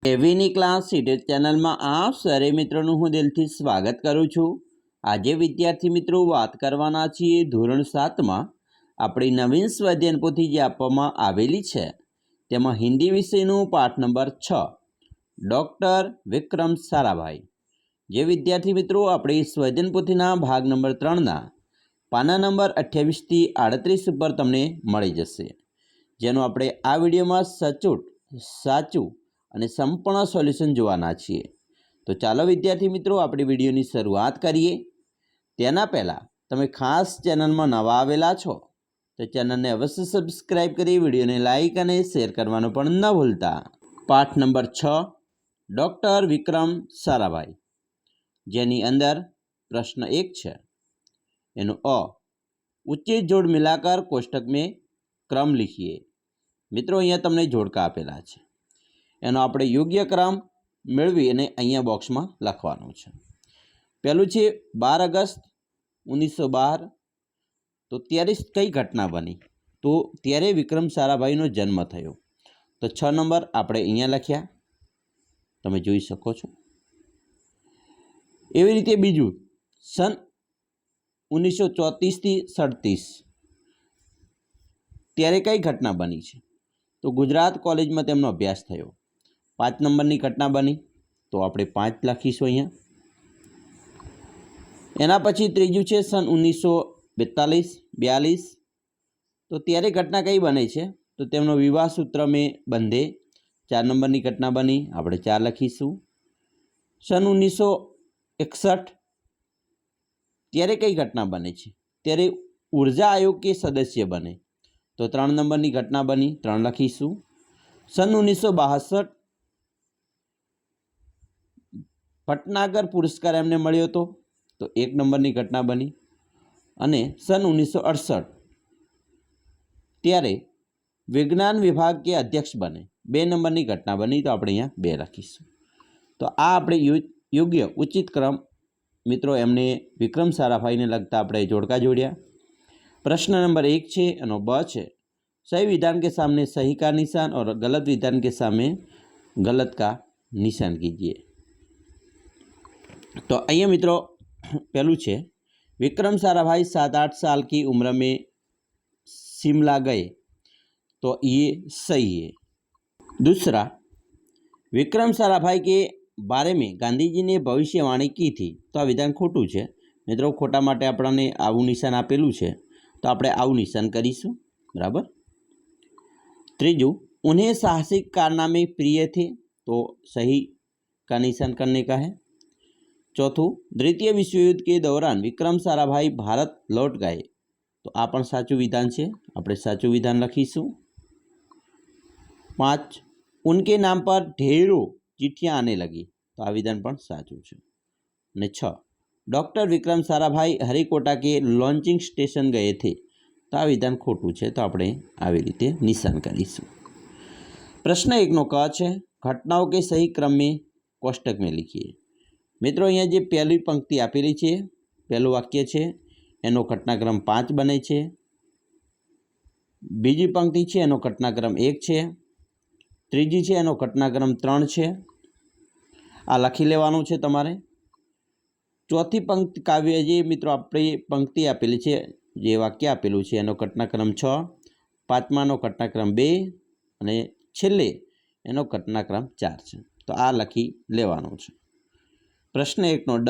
એવીની class સીટેડ ચેનલમાં આપ સરે મિત્રોનું હું દિલથી સ્વાગત કરું છું। આજે વિદ્યાર્થી મિત્રો વાત કરવાના છીએ ધોરણ 7માં આપણી નવીન સ્વાધ્યાયન પોથી જે આપવામાં આવેલી છે તેમાં હિન્દી વિષયનું પાઠ નંબર 6 ડૉક્ટર વિક્રમ સારાભાઈ। જે વિદ્યાર્થી મિત્રો આપણી સ્વાધ્યાયન પોથીના ભાગ નંબર 3ના પાના નંબર 28 થી 38 ઉપર તમને મળી જશે, જેનું આપણે આ વિડીયોમાં સચોટ સાચું અને સંપૂર્ણ સોલ્યુશન જોવાના છીએ। તો ચાલો વિદ્યાર્થી મિત્રો આપણે વિડીયોની શરૂઆત કરીએ। તેના પહેલાં તમે ખાસ ચેનલમાં નવા આવેલા છો તો ચેનલને અવશ્ય સબસ્ક્રાઈબ કરી વિડીયોને લાઈક અને શેર કરવાનું પણ ન ભૂલતા। પાઠ નંબર 6 ડૉક્ટર વિક્રમ સારાભાઈ, જેની અંદર પ્રશ્ન 1 છે એનો અ ઉचित जोड़ मिलाकर कोष्टक में क्रम लिखिए। મિત્રો અહીંયા તમને જોડકા આપેલા છે, એનો આપણે યોગ્ય ક્રમ મેળવી અને અહીંયા બોક્સમાં લખવાનું છે। પહેલું છે 12 અગસ્ત 1912, તો ત્યારે કઈ ઘટના બની? તો ત્યારે વિક્રમ સારાભાઈનો જન્મ થયો। તો 6 નંબર આપણે અહીંયા લખ્યા, તમે જોઈ શકો છો। એવી રીતે બીજું સન 1934 થી 37 ત્યારે કઈ ઘટના બની છે? તો ગુજરાત કોલેજમાં તેમનો અભ્યાસ થયો। 5 નંબરની ઘટના બની, તો આપણે 5 લખીશું અહીંયા। એના પછી ત્રીજું છે સન 1942, તો ત્યારે ઘટના કઈ બને છે? તો તેમનો વિવાહ સૂત્ર મેં બંધે। 4 નંબરની ઘટના બની, આપણે 4 લખીશું। સન 1961 ત્યારે કઈ ઘટના બને છે? ત્યારે ઉર્જા આયોગ કે સદસ્ય બને, તો 3 નંબરની ઘટના બની, 3 લખીશું। સન 1962 ભટનાગર પુરસ્કાર એમને મળ્યો હતો, તો 1 નંબરની ઘટના બની। અને સન 1968 ત્યારે વિજ્ઞાન વિભાગ કે અધ્યક્ષ બને, 2 નંબરની ઘટના બની, તો આપણે અહીંયા 2 લખીશું। તો આ આપણે યોગ્ય ઉચિત ક્રમ મિત્રો એમને વિક્રમ સારાભાઈને લગતા આપણે જોડકા જોડ્યા। प्रश्न नंबर 1 છે એનો બ છે सही विधान के सामने सही का निशान और गलत विधान के सामने गलत का निशान कीजिए। तो अहिया मित्रों पहलू है विक्रम साराभाई 7-8 साल की उम्र में शिमला गए, तो ये सही है। दूसरा, विक्रम साराभाई के बारे में गांधी जी ने भविष्यवाणी की थी, तो आ विधान खोटू है। मित्रों खोटा माटे आपणे आवुं निशान आपेलू है, तो आपणे आवुं निशान करीशुं, बराबर। तीजू, उन्हें साहसिक कारनामे प्रिय थे, तो सही का निशान करने का है। चौथुं, द्वितीय विश्व युद्ध के दौरान विक्रम साराभाई भारत लौट गए, तो आ पण साचुं विधान है, आपणे साचुं विधान लखीशुं। 5, उनके नाम पर ढेरों चिट्ठियां आने लगी, तो आ विधान पण साचुं है। અને 6, डॉक्टर विक्रम साराभाई हरिकोटा के लॉन्चिंग स्टेशन गए थे, तो आ विधान खोटू है, तो આપણે આવી રીતે નિશાન કરીશું। प्रश्न 1 નો ક છે घटनाओं के सही क्रम में कोष्टक में लिखिए। मित्रों અહીંયા જે પહેલી પંક્તિ આપેલી છે, પહેલું વાક્ય છે એનો ઘટનાક્રમ 5 બને છે। બીજી પંક્તિ છે એનો ઘટનાક્રમ 1 છે। ત્રીજી છે એનો ઘટનાક્રમ 3 છે, આ લખી લેવાનું છે તમારે। ચોથી પંક્તિ કાવ્ય જે મિત્રો આપણી પંક્તિ આપેલી છે, જે વાક્ય આપેલું છે એનો ઘટનાક્રમ 6, પાંચમાનો ઘટનાક્રમ 2 અને છેલ્લે એનો ઘટનાક્રમ 4 છે, તો આ લખી લેવાનું છે। प्रश्न 1 નો ड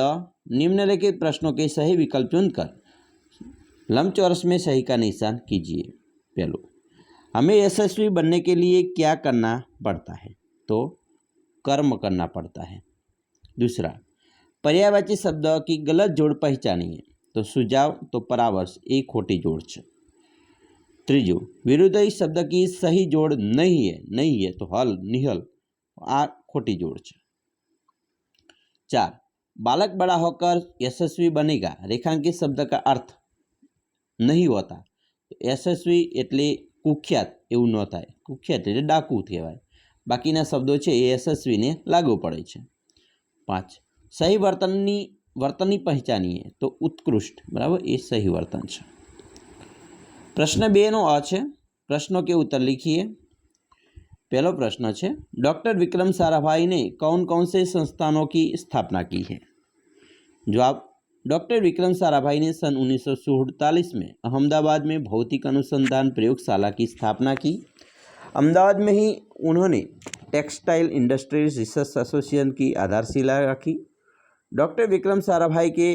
निम्नलिखित प्रश्नों के सही विकल्प चुनकर लंबचौरस में सही का निशान कीजिए। पहलू, हमें यशस्वी बनने के लिए क्या करना पड़ता है? तो कर्म करना पड़ता है। दूसरा, पर्यायवाची शब्द की गलत जोड़ पहचानिए, तो सुझाव तो परामर्श एक खोटी जोड़ है। तीजू, विरुद्धी शब्द की सही जोड़ नहीं है तो हल निहल, आ खोटी जोड़ है। 4, बालक बड़ा होकर यशस्वी बनेगा, रेखांकित शब्द का अर्थ नहीं होता, तो यशस्वी एटले कुख्यात एवं न थाय, कुख्यात एटले डाकू कहेवाय, बाकीना शब्दों है ए यशस्वी ने लागू पड़े छे। 5, सही वर्तननी पहचानिए, तो उत्कृष्ट, बराबर, ये सही वर्तन है। प्रश्न 2 નો અ છે प्रश्नों के उत्तर लिखिए। पहला प्रश्न है, डॉक्टर विक्रम साराभाई ने कौन कौन से संस्थानों की स्थापना की है? जवाब, डॉक्टर विक्रम साराभाई ने सन 1947 में अहमदाबाद में भौतिक अनुसंधान प्रयोगशाला की स्थापना की। अहमदाबाद में ही उन्होंने टेक्सटाइल इंडस्ट्रीज रिसर्च एसोसिएशन की आधारशिला रखी। डॉक्टर विक्रम साराभाई के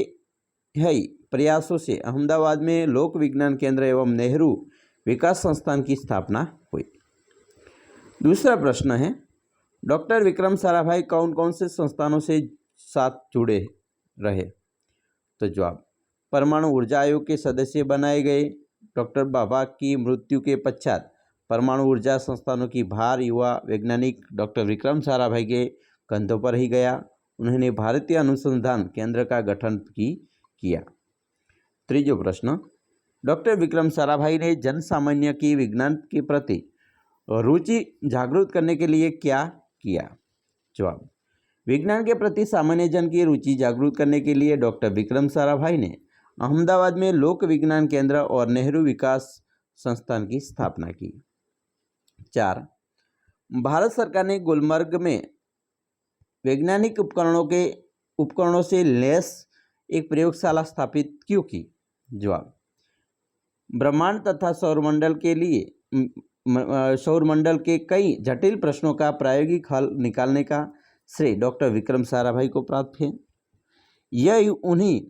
ही प्रयासों से अहमदाबाद में लोक विज्ञान केंद्र एवं नेहरू विकास संस्थान की स्थापना हुई। दूसरा प्रश्न है, डॉक्टर विक्रम साराभाई कौन कौन से संस्थानों से साथ जुड़े रहे? तो जवाब, परमाणु ऊर्जा आयोग के सदस्य बनाए गए। डॉक्टर बाबा की मृत्यु के पश्चात परमाणु ऊर्जा संस्थानों की भार युवा वैज्ञानिक डॉक्टर विक्रम साराभाई के कंधों पर ही गया। उन्होंने भारतीय अनुसंधान केंद्र का गठन किया। तीसरा प्रश्न, डॉक्टर विक्रम साराभाई ने जन सामान्य की विज्ञान के प्रति रुचि जागृत करने के लिए क्या किया? जवाब, विज्ञान के प्रति सामान्य जन की रुचि जागृत करने के लिए डॉक्टर विक्रम साराभाई ने अहमदाबाद में लोक विज्ञान केंद्र और नेहरू विकास संस्थान की स्थापना की। 4, भारत सरकार ने गुलमर्ग में वैज्ञानिक उपकरणों से लैस एक प्रयोगशाला स्थापित क्यों की? जवाब, ब्रह्मांड तथा सौरमंडल के कई जटिल प्रश्नों का प्रायोगिक हल निकालने का श्रेय डॉक्टर विक्रम साराभाई को प्राप्त है। यह उन्हीं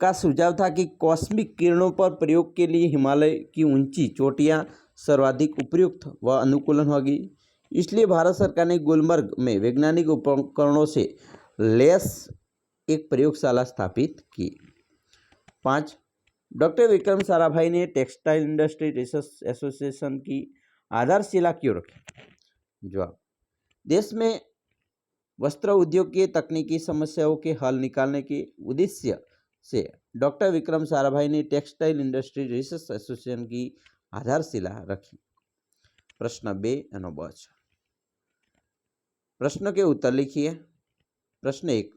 का सुझाव था कि कॉस्मिक किरणों पर प्रयोग के लिए हिमालय की ऊंची चोटियां सर्वाधिक उपयुक्त व अनुकूलन होगी। इसलिए भारत सरकार ने गुलमर्ग में वैज्ञानिक उपकरणों से लैस एक प्रयोगशाला स्थापित की। 5, डॉक्टर विक्रम साराभाई ने टेक्सटाइल इंडस्ट्री रिसर्च एसोसिएशन की आधारशिला क्यों रखी? जवाब, देश में वस्त्र उद्योग की तकनीकी समस्याओं के हल निकालने के उद्देश्य से डॉक्टर विक्रम साराभाई ने टेक्सटाइल इंडस्ट्री रिसर्च एसोसिएशन की आधारशिला रखी। प्रश्न 2 અને 5 प्रश्न के उत्तर लिखिए। प्रश्न 1,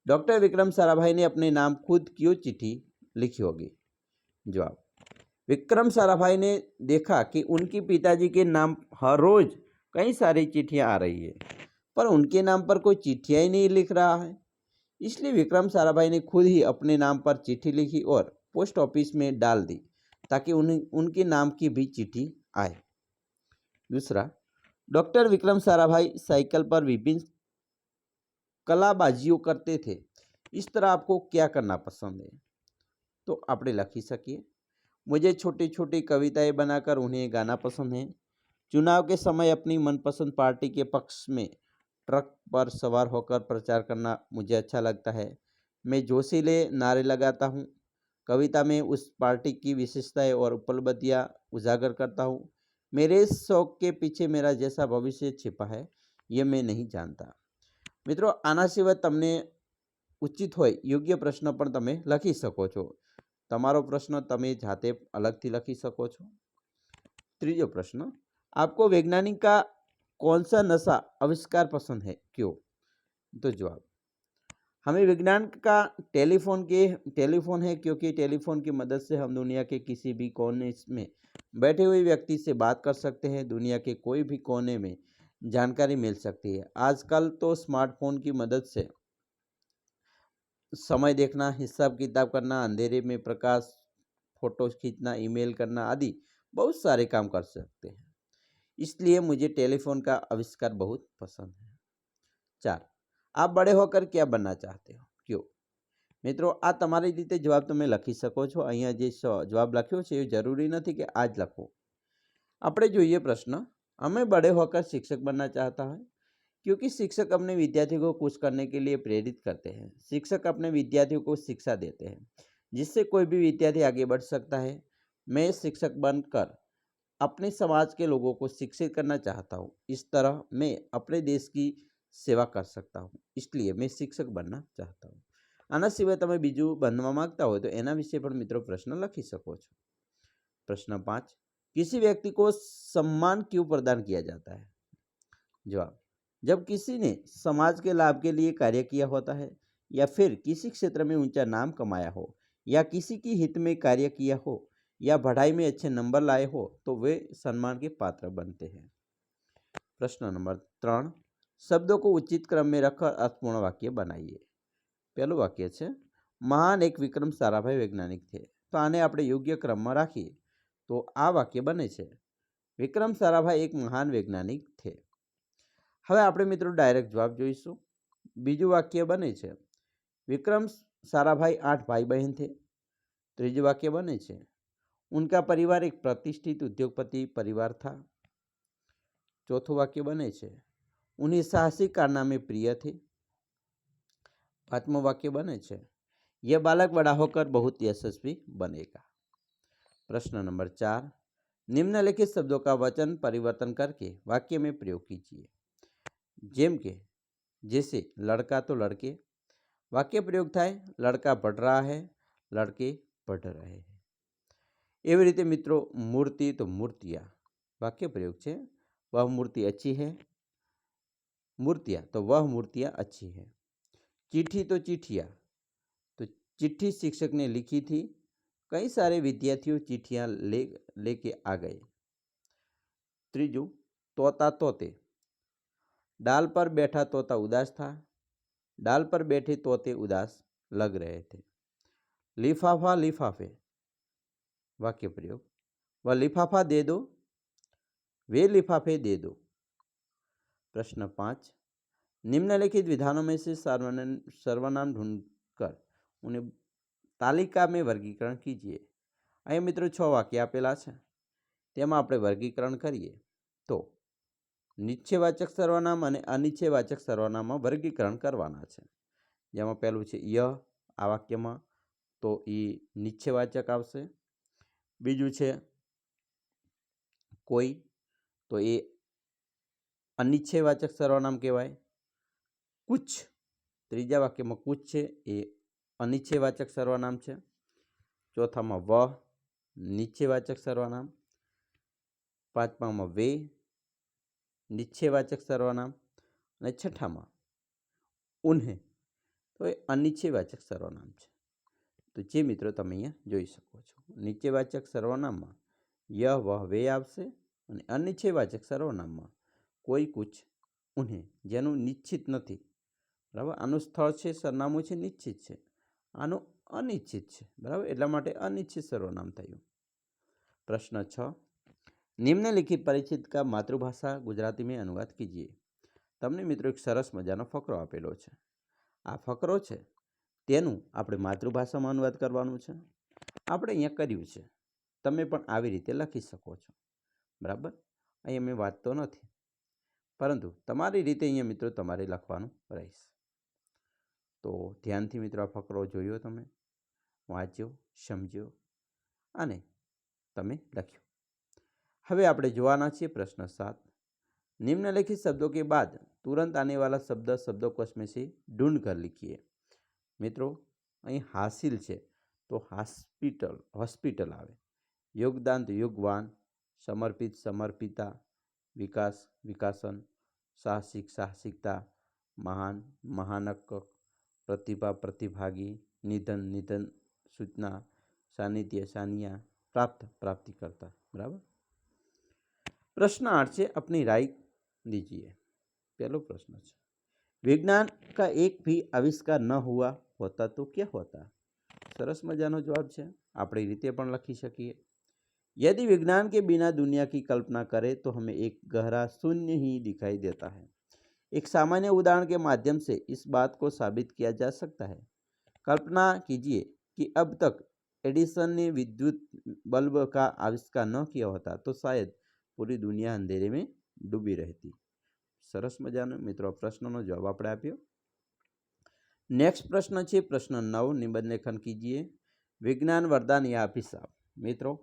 डॉक्टर विक्रम साराभाई ने अपने नाम खुद क्यों चिट्ठी लिखी होगी? जवाब, विक्रम साराभाई ने देखा कि उनके पिताजी के नाम हर रोज कई सारी चिट्ठियां आ रही है, पर उनके नाम पर कोई चिट्ठियां ही नहीं लिख रहा है। इसलिए विक्रम साराभाई ने खुद ही अपने नाम पर चिट्ठी लिखी और पोस्ट ऑफिस में डाल दी ताकि उनके नाम की भी चिट्ठी आए। दूसरा, डॉक्टर विक्रम साराभाई साइकिल पर विभिन्न कलाबाजियों करते थे। इस तरह आपको क्या करना पसंद है? तो आपने लखी सकिए, मुझे छोटी छोटी कविताएं बनाकर उन्हें गाना पसंद है। चुनाव के समय अपनी मनपसंद पार्टी के पक्ष में ट्रक पर सवार होकर प्रचार करना मुझे अच्छा लगता है। मैं जोशीले नारे लगाता हूँ। कविता में उस पार्टी की विशेषताएं और उपलब्धियां उजागर करता हूँ। मेरे इस शौक के पीछे मेरा जैसा भविष्य छिपा है ये मैं नहीं जानता। मित्रों, आना सिवाय तमने उचित होय योग्य प्रश्न पर तमे लखी सको छो। तमारो प्रश्न तमे जाते अलगथी लखी सको छो। तीजो प्रश्न, आपको वैज्ञानिक का कौन सा नशा आविष्कार पसंद है, क्यों? तो जवाब, हमें विज्ञान का टेलीफोन है क्योंकि टेलीफोन की मदद से हम दुनिया के किसी भी कोने में बैठे हुए व्यक्ति से बात कर सकते हैं। दुनिया के कोई भी कोने में जानकारी मिल सकती है। आजकल तो स्मार्टफोन की मदद से समय देखना, हिसाब किताब करना, अंधेरे में प्रकाश, फोटो खींचना, ईमेल करना आदि बहुत सारे काम कर सकते हैं। इसलिए मुझे टेलीफोन का आविष्कार बहुत पसंद है। 4, आप बड़े होकर क्या बनना चाहते हो, क्यों? मित्रों, आ तमारी रीते जवाब तमे लखी सको छो। अहींया जे जवाब लख्यो छे ए जरूरी नहीं कि आज लखो। આપણે જોઈએ प्रश्न, हमें बड़े होकर शिक्षक बनना चाहता है क्योंकि शिक्षक अपने विद्यार्थियों को कुछ करने के लिए प्रेरित करते हैं। शिक्षक अपने विद्यार्थियों को शिक्षा देते हैं जिससे कोई भी विद्यार्थी आगे बढ़ सकता है। मैं शिक्षक बनकर अपने समाज के लोगों को शिक्षित करना चाहता हूँ। इस तरह मैं अपने देश की सेवा कर सकता हूँ, इसलिए मैं शिक्षक बनना चाहता हूँ। आना सिवाय તમે બીજું બનવા માંગતા હોય તો એના વિશે પણ મિત્રો પ્રશ્ન લખી શકો છો। प्रश्न 5, किसी व्यक्ति को सम्मान क्यों प्रदान किया जाता है? जवाब, जब किसी ने समाज के लाभ के लिए कार्य किया होता है या फिर किसी क्षेत्र में ऊंचा नाम कमाया हो या किसी की हित में कार्य किया हो या पढ़ाई में अच्छे नंबर लाए हो तो वे सम्मान के पात्र बनते हैं। प्रश्न नंबर 3, शब्दों को उचित क्रम में रखकर अर्थपूर्ण वाक्य बनाइए। पहलू वाक्य है, महान एक विक्रम साराभाई वैज्ञानिक थे। तो आने આપણે યોગ્ય ક્રમમાં રાખીએ તો આ વાક્ય બને છે, વિક્રમ સારાભાઈ એક મહાન વૈજ્ઞાનિક थे। હવે આપણે મિત્રો ડાયરેક્ટ જવાબ જોઈશું। બીજું વાક્ય બને છે, વિક્રમ साराभाई 8 भाई बहन थे। ત્રીજું વાક્ય બને છે, उनका परिवार एक प्रतिष्ठित उद्योगपति परिवार था। चौथું वाक्य बने છે, उन्हें साहसिक कारनामे प्रिय थे। पांचमું वाक्य बने છે, यह बालक बड़ा होकर बहुत यशस्वी बनेगा। प्रश्न नंबर 4, निम्नलिखित शब्दों का वचन परिवर्तन करके वाक्य में प्रयोग कीजिए। जेम के जैसे लड़का तो लड़के, वाक्य प्रयोग थाय लड़का पढ़ रहा है, लड़के पढ़ रहे हैं। एवी रीते मित्रों मूर्ति तो मूर्तियाँ, वाक्य प्रयोग है वह मूर्ति अच्छी है, मूर्तियाँ तो वह मूर्तियाँ अच्छी है। चिट्ठी तो चिट्ठियाँ, तो चिट्ठी शिक्षक ने लिखी थी, कई सारे विद्यार्थियों चिट्ठियाँ लेके आ गए। त्रीजू, तोता तोते, डाल पर बैठा तोता उदास था, डाल पर बैठे तोते उदास लग रहे थे। लिफाफा लिफाफे, वाक्य प्रयोग, वह लिफाफा दे दो, वे लिफाफे दे दो। प्रश्न 5, निम्नलिखित विधानों में से सर्वनाम ढूंढकर उन्हें तालिका में वर्गीकरण कीजिए। अहीं मित्रों 6 वाक्य आपेला है, तेमां आपणे वर्गीकरण करिए तो निश्चयवाचक सर्वनाम और अनिश्चयवाचक सर्वनाम में वर्गीकरण करवाना है। जेमां पहेलुं छे य, आ वाक्यमां तो ई निश्चयवाचक आवशे। बीजुं छे कोई, तो ये अनिश्चयवाचक सर्वनाम कहेवाय। कुछ, त्रीजा वाक्य में कुछ है ये अनिश्चयवाचक सर्वनाम है। चौथा में वह, निश्चयवाचक सर्वनाम। पांचमा में वे, निश्चयवाचक सर्वनाम। और छठा में उन्हें, तो ये अनिश्चयवाचक सर्वनाम है। तो जे मित्रों तमे अहींया जोई शको छो, निश्चयवाचक सर्वनाम में यह वह वे आवशे अने अनिश्चयवाचक सर्वनाम में कोई कुछ उन्हें, जेनु निश्चित नहीं। बराबर, आनु स्थल है, सरनामું है निश्चित है, आनु अनिश्चित है। बराबर, एटला माटे अनिश्चित सर्वनाम थयुं। प्रश्न 6, निम्नलिखित परिचित का मातृभाषा गुजराती में अनुवाद कीजिए। तमने मित्रों एक सरस मजानो फकरो आपेलो छे। आ फकरो छे तेनुं आपणे मातृभाषामां अनुवाद करवानुं छे। आपणे अहींया कर्युं छे, तमे पण आवी रीते लखी शको छो। बराबर, अहींया मैं वांचतो नथी, परंतु तमारी रीते अहींया मित्रों तमारे लखवानुं रहेशे। तो ध्यानथी मित्रों आ फकरो जोयो, तमे वाँच्यो, समझ्यो अने तमे लख्यो। हवे आपणे जोवाना छीए प्रश्न 7, निम्नलिखित शब्दों के बाद तुरंत आने वाला शब्द शब्दकोश में से ढूंढ कर लिखिए। मित्रों अहीं हासिल है तो हॉस्पिटल हॉस्पिटल आवे, योगदान तो योगवान, समर्पित समर्पिता, विकास विकासन, साहसिक साहसिकता, महान महानक, प्रतिभा प्रतिभागी, निधन निधन, सूचना सानिध्य सानिया, प्राप्त प्राप्ति करता। बराबर। प्रश्न 8 है, अपनी राय दीजिए। पहला प्रश्न है, विज्ञान का एक भी आविष्कार न हुआ होता तो क्या होता? सरस मजानो जवाब है, आपणी रीते पण लखी सकीए। यदि विज्ञान के बिना दुनिया की कल्पना करें तो हमें एक गहरा शून्य ही दिखाई देता है। एक सामान्य उदाहरण के माध्यम से इस बात को साबित किया जा सकता है। कल्पना कीजिए कि अब तक एडिसन ने विद्युत बल्ब का आविष्कार न किया होता तो शायद पूरी दुनिया अंधेरे में डूबी रहती। सरस मजानो मित्रों प्रश्नों जवाब आपणे आप्यो। नेक्स्ट प्रश्न है प्रश्न 9, निबंध लेखन कीजिए। विज्ञान वरदान या अभिशाप। मित्रों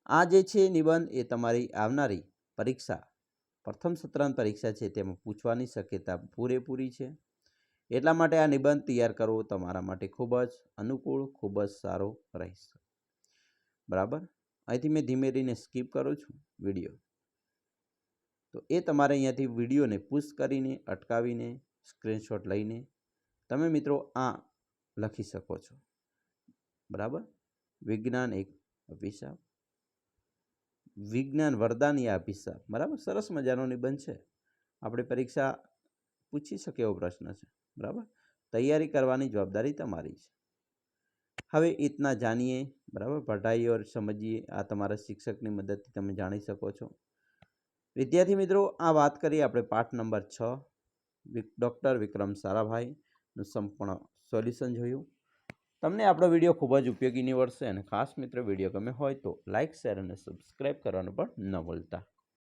आ जे छे निबंध ए तमारी आवनारी परीक्षा प्रथम सत्रांत परीक्षा है तेमां पूछवानी शक्यता पूरेपूरी है। एटला माटे आ निबंध तैयार करवो तमारा माटे खूब ज अनुकूल, खूब ज सारो रहेशे। बराबर, अहींथी मैं धीमे रहीने स्कीप करूँ छूं विडियो, तो ए तमारे अहींयाथी विडियोने पुश करीने अटकावीने स्क्रीनशॉट लईने तमे मित्रों आ लखी शको छो। बराबर, विज्ञान एक अभिशाप, વિજ્ઞાન વરદાન યા અભિશાપ. બરાબર, સરસ મજાનો નિબંધ છે. આપણે પરીક્ષા પૂછી શકે એવો પ્રશ્ન છે. બરાબર, તૈયારી કરવાની જવાબદારી તમારી છે. હવે इतना જાણીએ, બરાબર, પઢાઈએ ઓર સમજીએ. આ તમારા શિક્ષકની મદદથી તમે જાણી શકો છો. વિદ્યાર્થી મિત્રો, આ વાત કરીએ આપણે પાઠ નંબર 6 ડૉક્ટર વિક્રમ સારાભાઈનું સંપૂર્ણ સોલ્યુશન જોયું. તમને આપણો વિડીયો ખૂબ જ ઉપયોગી નીવડશે અને ખાસ મિત્રો વિડીયો ગમે હોય તો લાઇક, શેર અને સબસ્ક્રાઈબ કરવાનું પણ ન ભૂલતા.